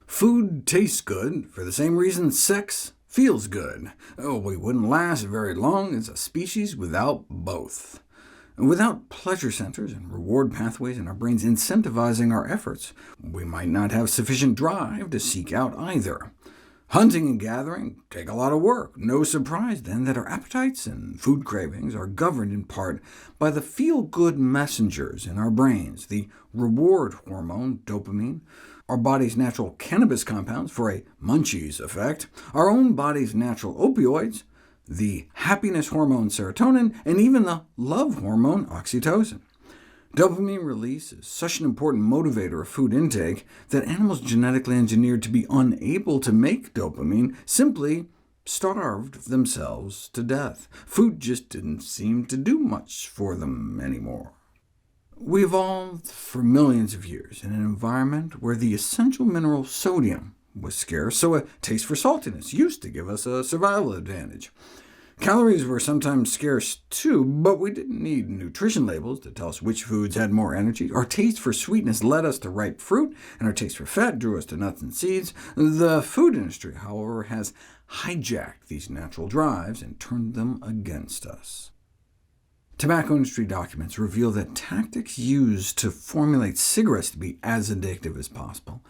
Food tastes good for the same reason sex feels good. Oh, we wouldn't last very long as a species without both. Without pleasure centers and reward pathways in our brains incentivizing our efforts, we might not have sufficient drive to seek out either. Hunting and gathering take a lot of work. No surprise, then, that our appetites and food cravings are governed in part by the feel-good messengers in our brains, the reward hormone, dopamine, our body's natural cannabis compounds for a munchies effect, our own body's natural opioids, the happiness hormone serotonin, and even the love hormone oxytocin. Dopamine release is such an important motivator of food intake that animals genetically engineered to be unable to make dopamine simply starved themselves to death. Food just didn't seem to do much for them anymore. We evolved for millions of years in an environment where the essential mineral sodium was scarce, so a taste for saltiness used to give us a survival advantage. Calories were sometimes scarce too, but we didn't need nutrition labels to tell us which foods had more energy. Our taste for sweetness led us to ripe fruit, and our taste for fat drew us to nuts and seeds. The food industry, however, has hijacked these natural drives and turned them against us. Tobacco industry documents reveal that tactics used to formulate cigarettes to be as addictive as possible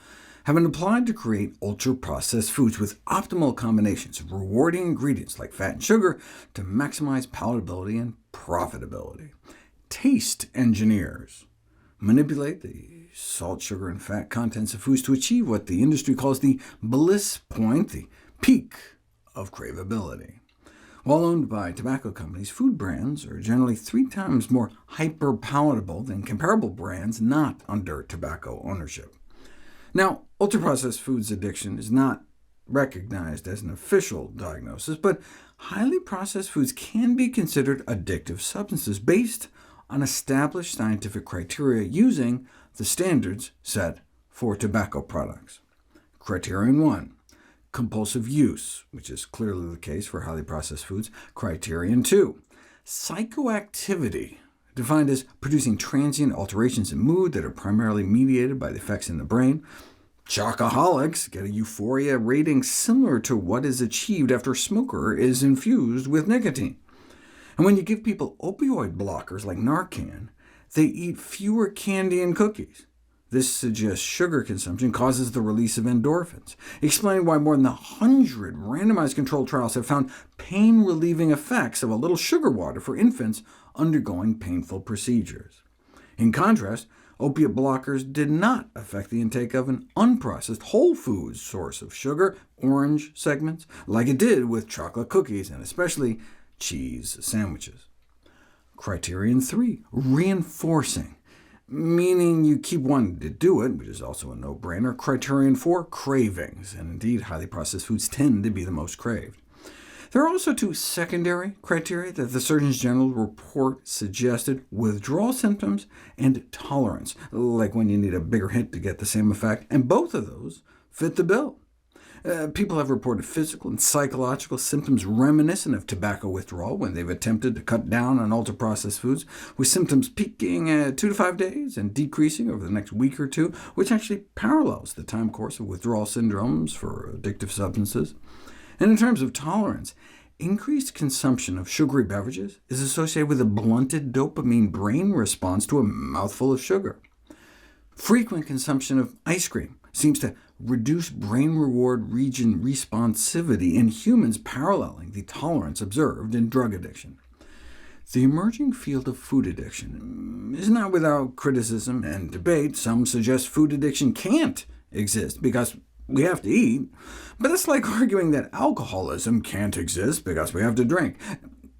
have been applied to create ultra-processed foods with optimal combinations of rewarding ingredients like fat and sugar to maximize palatability and profitability. Taste engineers manipulate the salt, sugar, and fat contents of foods to achieve what the industry calls the bliss point, the peak of craveability. While owned by tobacco companies, food brands are generally 3 times more hyper-palatable than comparable brands not under tobacco ownership. Now, ultra-processed foods addiction is not recognized as an official diagnosis, but highly processed foods can be considered addictive substances based on established scientific criteria using the standards set for tobacco products. Criterion 1. Compulsive use, which is clearly the case for highly processed foods. Criterion 2. Psychoactivity, defined as producing transient alterations in mood that are primarily mediated by the effects in the brain. Chocoholics get a euphoria rating similar to what is achieved after a smoker is infused with nicotine. And when you give people opioid blockers like Narcan, they eat fewer candy and cookies. This suggests sugar consumption causes the release of endorphins, explaining why more than 100 randomized controlled trials have found pain-relieving effects of a little sugar water for infants undergoing painful procedures. In contrast, opiate blockers did not affect the intake of an unprocessed whole foods source of sugar, orange segments, like it did with chocolate cookies, and especially cheese sandwiches. Criterion 3. Reinforcing, meaning you keep wanting to do it, which is also a no-brainer. Criterion 4. Cravings, and indeed highly processed foods tend to be the most craved. There are also 2 secondary criteria that the Surgeon General report suggested: withdrawal symptoms and tolerance, like when you need a bigger hit to get the same effect, and both of those fit the bill. People have reported physical and psychological symptoms reminiscent of tobacco withdrawal when they've attempted to cut down on ultra-processed foods, with symptoms peaking at 2 to 5 days and decreasing over the next week or two, which actually parallels the time course of withdrawal syndromes for addictive substances. And in terms of tolerance, increased consumption of sugary beverages is associated with a blunted dopamine brain response to a mouthful of sugar. Frequent consumption of ice cream seems to reduce brain reward region responsivity in humans, paralleling the tolerance observed in drug addiction. The emerging field of food addiction is not without criticism and debate. Some suggest food addiction can't exist because we have to eat, but that's like arguing that alcoholism can't exist because we have to drink.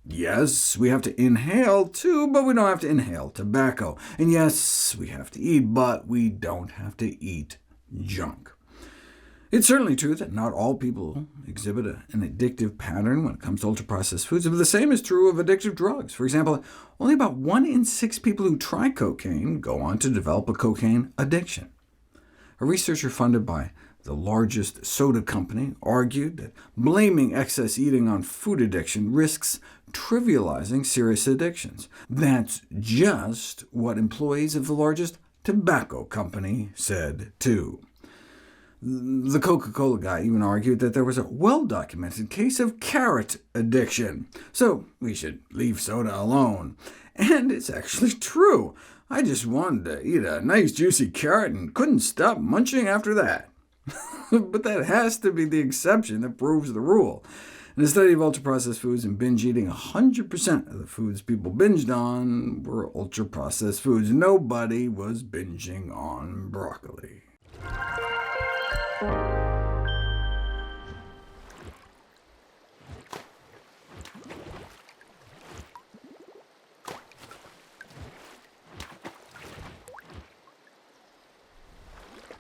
Yes, we have to inhale too, but we don't have to inhale tobacco. And yes, we have to eat, but we don't have to eat junk. It's certainly true that not all people exhibit an addictive pattern when it comes to ultra-processed foods, but the same is true of addictive drugs. For example, only about 1 in 6 people who try cocaine go on to develop a cocaine addiction. A researcher funded by the largest soda company argued that blaming excess eating on food addiction risks trivializing serious addictions. That's just what employees of the largest Tobacco Company said too. The Coca-Cola guy even argued that there was a well-documented case of carrot addiction, so we should leave soda alone. And it's actually true. I just wanted to eat a nice juicy carrot and couldn't stop munching after that. But that has to be the exception that proves the rule. In a study of ultra-processed foods and binge eating, 100% of the foods people binged on were ultra-processed foods. Nobody was binging on broccoli.